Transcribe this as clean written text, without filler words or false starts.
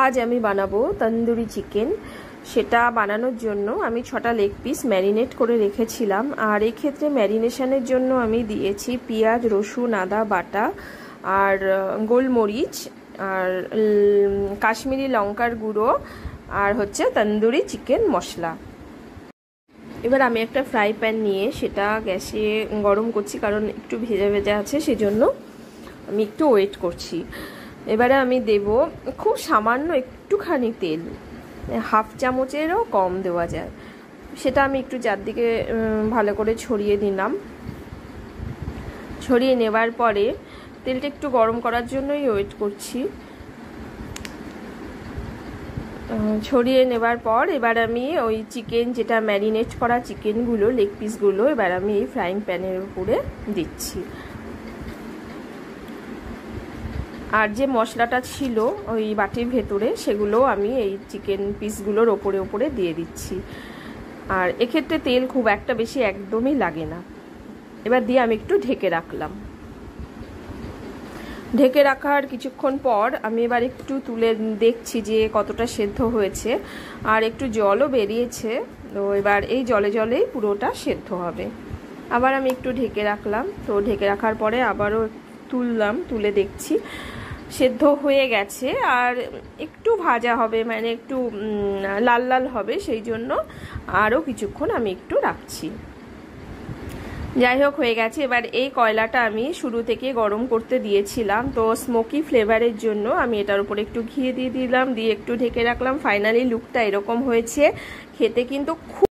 আজ আমি বানাবো তন্দুরি চিকেন। সেটা বানানোর জন্য আমি 6টা লেগ পিস ম্যারিনেট করে রেখেছিলাম। আর এই ক্ষেত্রে ম্যারিনেশনের জন্য আমি দিয়েছি পেঁয়াজ, রসুন, আদা বাটা, আর গোলমরিচ, আর কাশ্মীরি লঙ্কার গুঁড়ো, আর হচ্ছে তন্দুরি চিকেন মশলা। এবার আমি একটা ফ্রাই প্যান নিয়ে সেটা গ্যাসে গরম করছি, কারণ একটু ভেজা ভেজা আছে, সেজন্য আমি একটু ওয়েট করছি। এবারে আমি দেব খুব সামান্য একটুখানি তেল, হাফ চামচেরও কম দেওয়া যায়। সেটা আমি একটু চারদিকে ভালো করে ছড়িয়ে দিলাম। ছড়িয়ে নেবার পরে তেলটা একটু গরম করার জন্যই ওয়েট করছি। ছড়িয়ে নেবার পর এবার আমি ওই চিকেন, যেটা ম্যারিনেট করা চিকেনগুলো, লেগ পিসগুলো এবার আমি এই ফ্রাইং প্যানের উপরে দিচ্ছি। আর যে মশলাটা ছিল ওই বাটির ভেতরে, সেগুলো আমি এই চিকেন পিসগুলোর ওপরে ওপরে দিয়ে দিচ্ছি। আর এক্ষেত্রে তেল খুব একটা বেশি একদমই লাগে না। এবার দিয়ে আমি একটু ঢেকে রাখলাম। ঢেকে রাখার কিছুক্ষণ পর আমি এবার একটু তুলে দেখছি যে কতটা সেদ্ধ হয়েছে, আর একটু জলও বেরিয়েছে। তো এবার এই জলে জলেই পুরোটা সেদ্ধ হবে। আবার আমি একটু ঢেকে রাখলাম। তো ঢেকে রাখার পরে আবারও তুললাম, তুলে দেখছি সেদ্ধ হয়ে গেছে। আর একটু ভাজা হবে, মানে একটু লাল লাল হবে, সেই জন্য আরও কিছুক্ষণ আমি একটু রাখছি। যাই হোক, হয়ে গেছে। এবার এই কয়লাটা আমি শুরু থেকে গরম করতে দিয়েছিলাম, তো স্মোকি ফ্লেভারের জন্য আমি এটার উপরে একটু ঘি দিয়ে দিলাম, দিয়ে একটু ঢেকে রাখলাম। ফাইনালি লুকটা এরকম হয়েছে। খেতে কিন্তু খুব